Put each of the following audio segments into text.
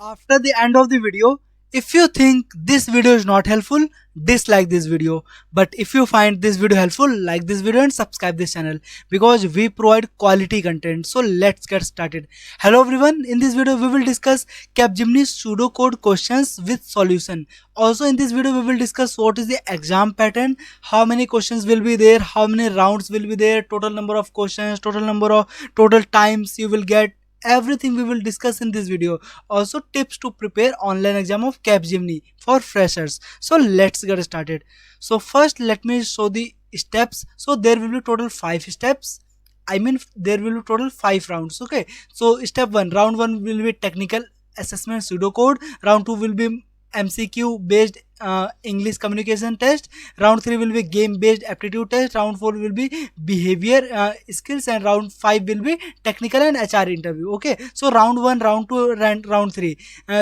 After the end of the video, if you think this video is not helpful, dislike this video. But if you find this video helpful, like this video and subscribe this channel because we provide quality content. So let's get started. Hello everyone, in this video we will discuss Capgemini pseudocode questions with solution. Also in this video we will discuss what is the exam pattern, how many questions will be there, how many rounds will be there, total number of questions, total times you will get. Everything we will discuss in this video. Also tips to prepare online exam of Capgemini for freshers. So let's get started. So first let me show the steps. So there will be total 5 steps. I mean there will be total 5 rounds. Okay, so step 1, round 1 will be technical assessment pseudocode. Round 2 will be MCQ based English communication test. Round 3 will be game based aptitude test. Round 4 will be behavior skills, and round 5 will be technical and HR interview. Okay, so round 1, round 2 and round 3,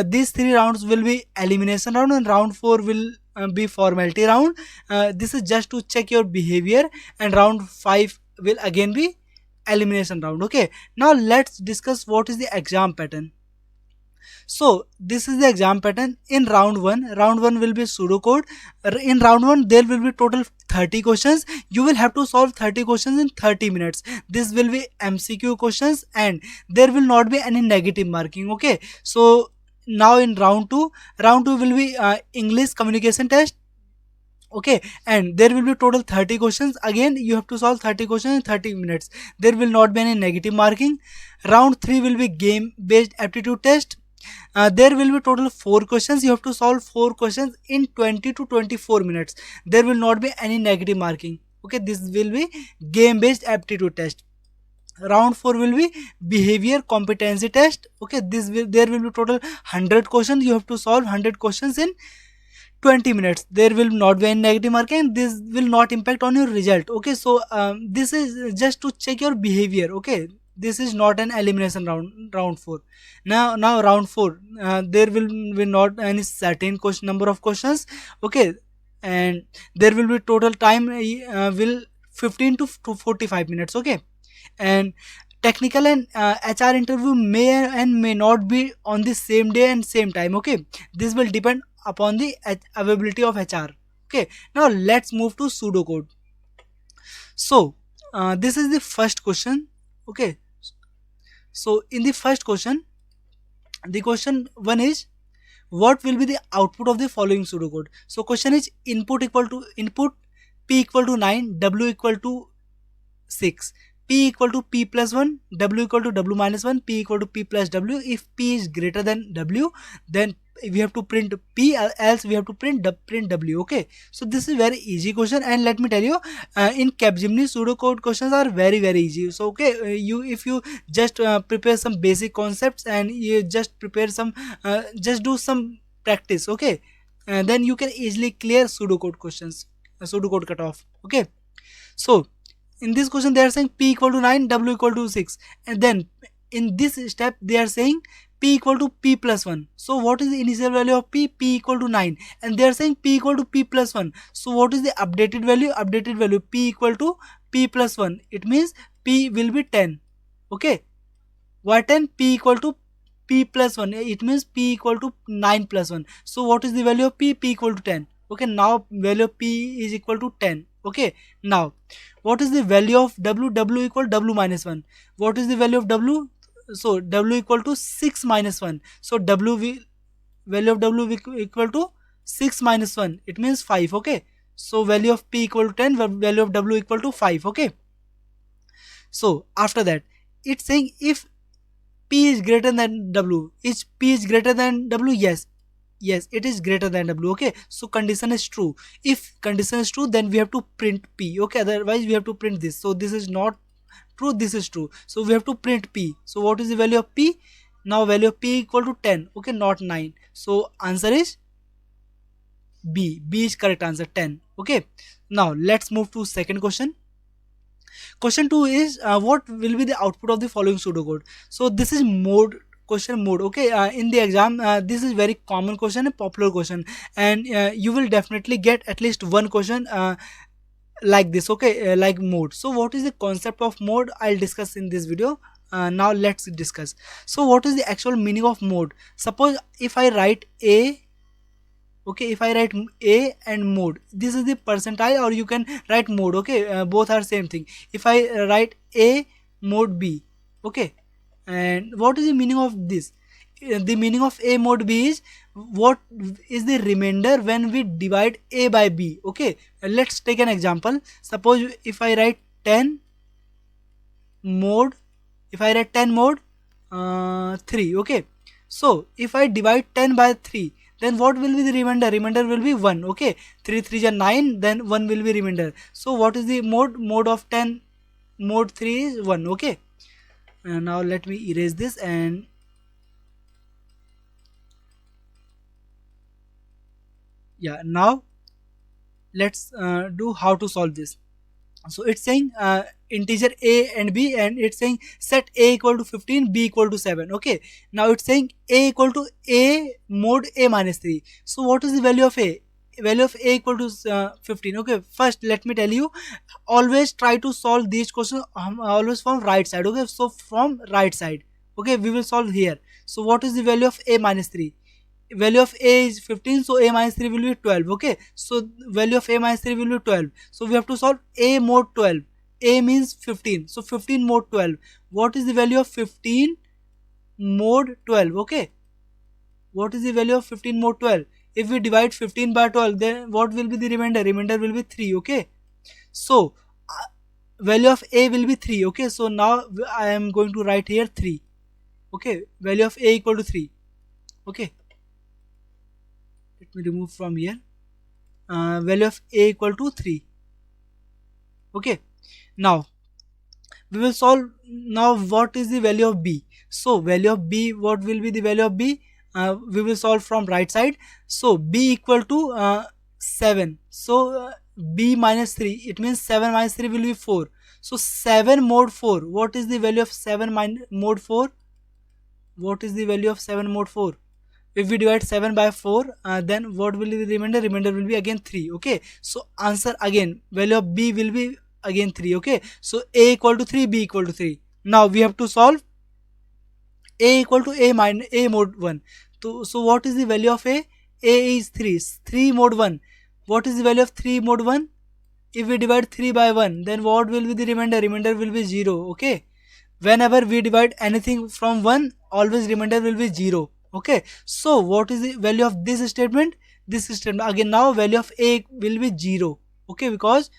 these 3 rounds will be elimination round, and round 4 will be formality round. This is just to check your behavior, and round 5 will again be elimination round. Okay, now let's discuss what is the exam pattern. So this is the exam pattern. In round 1, round 1 will be pseudocode. In round 1 there will be total 30 questions. You will have to solve 30 questions in 30 minutes. This will be MCQ questions and there will not be any negative marking. Okay, so now in round 2, round 2 will be English communication test. Okay, and there will be total 30 questions. Again you have to solve 30 questions in 30 minutes. There will not be any negative marking. Round 3 will be game based aptitude test. There will be total 4 questions. You have to solve 4 questions in 20 to 24 minutes. There will not be any negative marking. Okay, this will be game based aptitude test. Round 4 will be behavior competency test. Okay, there will be total 100 questions. You have to solve 100 questions in 20 minutes. There will not be any negative marking. This will not impact on your result. Okay, so this is just to check your behavior. Okay, this is not an elimination round 4. Now round 4, there will be not any certain question number of questions. Okay, and there will be total time will 15 to 45 minutes. Okay, and technical and HR interview may and may not be on the same day and same time. Okay, this will depend upon the availability of HR. Okay, now let's move to pseudocode. So this is the first question. Okay, so in the first question, the question 1 is what will be the output of the following pseudocode. So question is input p equal to 9, w equal to 6, p equal to p plus 1, w equal to w minus 1, p equal to p plus w. If p is greater than w, then we have to print p, else we have to print w. Okay, so this is very easy question, and let me tell you, in Capgemini pseudocode questions are very easy. So okay, if you just prepare some basic concepts and you just prepare some just do some practice. Okay, then you can easily clear pseudocode questions, pseudocode cutoff. Okay, so in this question they are saying p equal to 9, w equal to 6, and then in this step they are saying p equal to p plus 1. So what is the initial value of p equal to 9, and they are saying p equal to p plus 1. So what is the updated value p equal to p plus 1. It means p will be 10. Okay, why 10? P equal to p plus 1, it means p equal to 9 plus 1. So what is the value of p equal to 10. Okay, now value of p is equal to 10. Okay, now what is the value of w equal w minus 1. What is the value of w? So w equal to 6 minus 1. So value of w equal to 6 minus 1, it means 5. Okay, so value of p equal to 10, value of w equal to 5. Okay, so after that it's saying if p is greater than w. Is p is greater than w? Yes, it is greater than w. Okay, so condition is true. If condition is true, then we have to print p. Okay, otherwise we have to print this. So this is not true, this is true, so we have to print p. So what is the value of p? Now value of p equal to 10. Okay, not 9. So answer is b is correct answer, 10. Okay, now let's move to second question. Question 2 is what will be the output of the following pseudocode. So this is question mode. Okay, in the exam this is very common question, a popular question, and you will definitely get at least one question like this. Okay, like mode. So what is the concept of mode? I'll discuss in this video. now let's discuss. So what is the actual meaning of mode? Suppose if I write a, okay, if I write a and mode, this is the percentile, or you can write mode, okay, both are same thing. If I write a mode b, okay, and what is the meaning of this? The meaning of a mode b is what is the remainder when we divide a by b, okay. Let's take an example. Suppose if I write 10 mode, if I write 10 mode 3, okay. So if I divide 10 by 3, then what will be the remainder? Remainder will be 1, okay. 3 3 is 9, then 1 will be remainder. So what is the mode of 10? Mode 3 is 1, okay. Now let me erase this, and yeah, now let's do how to solve this. So it's saying integer a and b, and it's saying set a equal to 15, b equal to 7, okay. Now it's saying a equal to a mode a minus 3. So what is the value of a? Value of a equal to 15, okay. First let me tell you, always try to solve these questions always from right side, okay. So from right side, okay, we will solve here. So what is the value of a minus 3? Value of a is 15, so a minus 3 will be 12, okay. So value of a minus 3 will be 12. So we have to solve a mode 12. A means 15, so 15 mode 12. What is the value of 15 mode 12, okay. What is the value of 15 mode 12? If we divide 15 by 12, then what will be the remainder? Remainder will be 3, okay. So value of a will be 3, okay. So now I am going to write here 3, okay. Value of a equal to 3, okay. Let me remove from here. Value of a equal to 3, okay. Now we will solve. Now what is the value of b? So value of b, what will be the value of b? We will solve from right side. So b equal to 7. So b minus 3, it means 7 minus 3 will be 4. So 7 mode 4, what is the value of 7 mode 4? What is the value of 7 mode 4? If we divide 7 by 4, then what will be the remainder? Remainder will be again 3, okay. So answer again, value of b will be again 3, okay. So a equal to 3, b equal to 3. Now we have to solve a equal to a minus a mode 1. So what is the value of a? A is 3. 3 mode 1. What is the value of 3 mode 1? If we divide 3 by 1, then what will be the remainder? Remainder will be 0, okay. Whenever we divide anything from 1, always remainder will be 0, okay. So what is the value of this statement? This statement again, now value of a will be 0, okay, because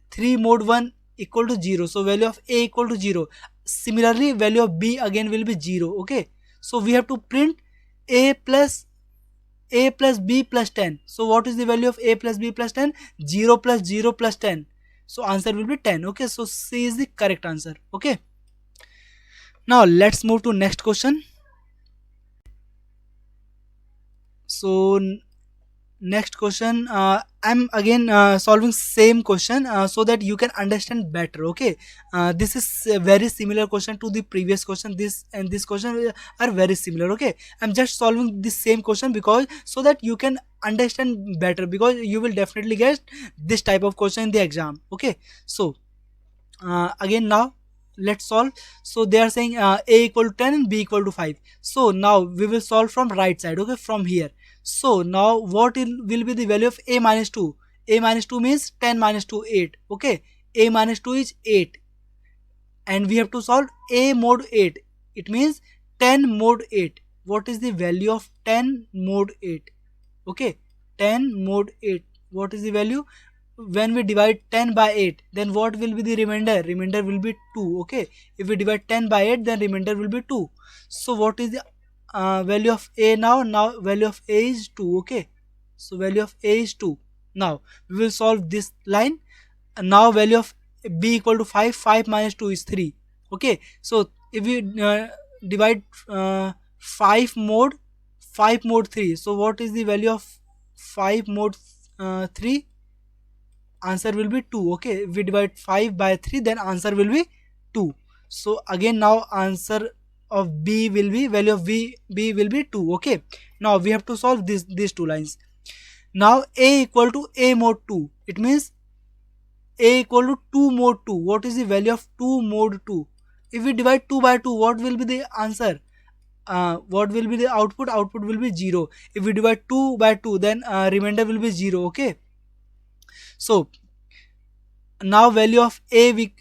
3 mode 1 equal to 0, so value of a equal to 0. Similarly value of b again will be 0, okay. So we have to print a plus b plus 10. So what is the value of a plus b plus 10? 0 plus 0 plus 10. So answer will be 10, okay. So C is the correct answer, okay. Now let's move to next question. So next question, I'm again solving same question so that you can understand better, okay. This is a very similar question to the previous question. This and this question are very similar, okay. I'm just solving this same question because so that you can understand better, because you will definitely get this type of question in the exam, okay. So again, now let's solve. So they are saying a equal to 10 and b equal to 5. So now we will solve from right side, okay, from here. So now what will be the value of a minus 2? A minus 2 means 10 minus 2, 8, okay. A minus 2 is 8, and we have to solve a mode 8. It means 10 mode 8. What is the value of 10 mode 8? Okay, 10 mode 8. What is the value? When we divide 10 by 8, then what will be the remainder? Remainder will be 2, okay. If we divide 10 by 8, then remainder will be 2. So what is the value of a now? Now value of a is 2, okay. So value of a is 2. Now we will solve this line. Now value of b equal to 5. 5 minus 2 is 3, okay. So if we divide 5 mode 3, so what is the value of 5 mode 3? Answer will be 2, okay. If we divide 5 by 3, then answer will be 2. So again, now answer of b will be, value of b will be 2, okay. Now we have to solve these two lines. Now a equal to a mode 2, it means a equal to 2 mode 2. What is the value of 2 mode 2? if we divide 2 by 2, what will be the answer? What will be the output? Output will be 0. If we divide 2 by 2, then remainder will be 0. Okay, so now value of a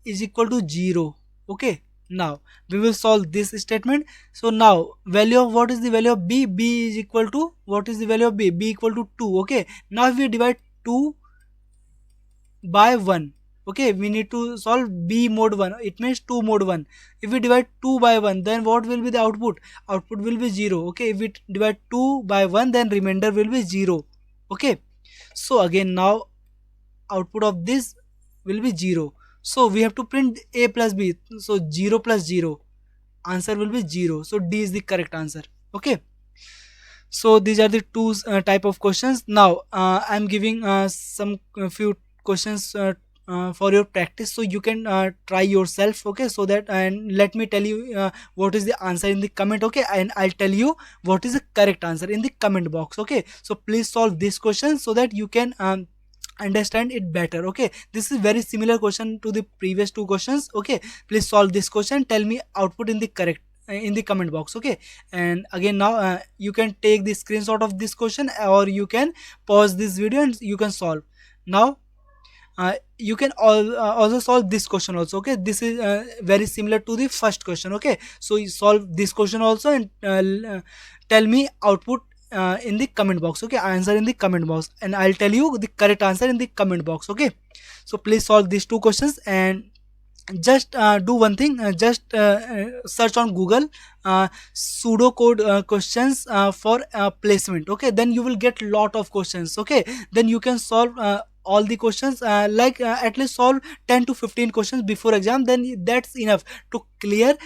is equal to 0. Okay, now we will solve this statement. So now value of, what is the value of b? B is equal to, what is the value of b? B equal to 2. Okay, now if we divide 2 by 1, okay, we need to solve b mod 1, it means 2 mod 1. If we divide 2 by 1, then what will be the output? Output will be 0. Okay, if we divide 2 by 1, then remainder will be 0. Okay, so again now output of this will be 0. So we have to print a plus b. So 0 plus 0, answer will be 0. So D is the correct answer. Okay, so these are the two type of questions. Now I'm giving some few questions for your practice, so you can try yourself. Okay, so that, and let me tell you what is the answer in the comment. Okay, and I'll tell you what is the correct answer in the comment box. Okay, so please solve this question so that you can understand it better. Okay, this is very similar question to the previous two questions. Okay, please solve this question, tell me output in the correct in the comment box. Okay, and again now you can take the screenshot of this question, or you can pause this video and you can solve. Now you can also solve this question also. Okay, this is very similar to the first question. Okay, so you solve this question also, and tell me output in the comment box. Okay, answer in the comment box, and I'll tell you the correct answer in the comment box. Okay, so please solve these two questions, and just do one thing, just search on Google pseudocode questions for placement. Okay, then you will get lot of questions. Okay, then you can solve all the questions, at least solve 10 to 15 questions before exam, then that's enough to clear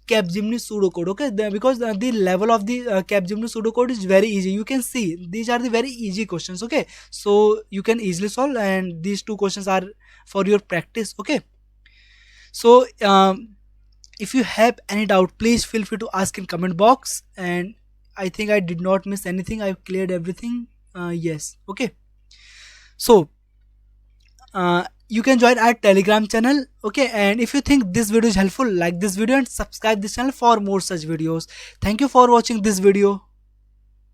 Capgemini pseudocode. Okay, because the level of the Capgemini pseudocode is very easy. You can see these are the very easy questions. Okay, so you can easily solve, and these two questions are for your practice. Okay, so if you have any doubt, please feel free to ask in comment box, and I think I did not miss anything, I've cleared everything. Yes. Okay, so you can join our Telegram channel. Okay, and if you think this video is helpful, like this video and subscribe this channel for more such videos. Thank you for watching this video.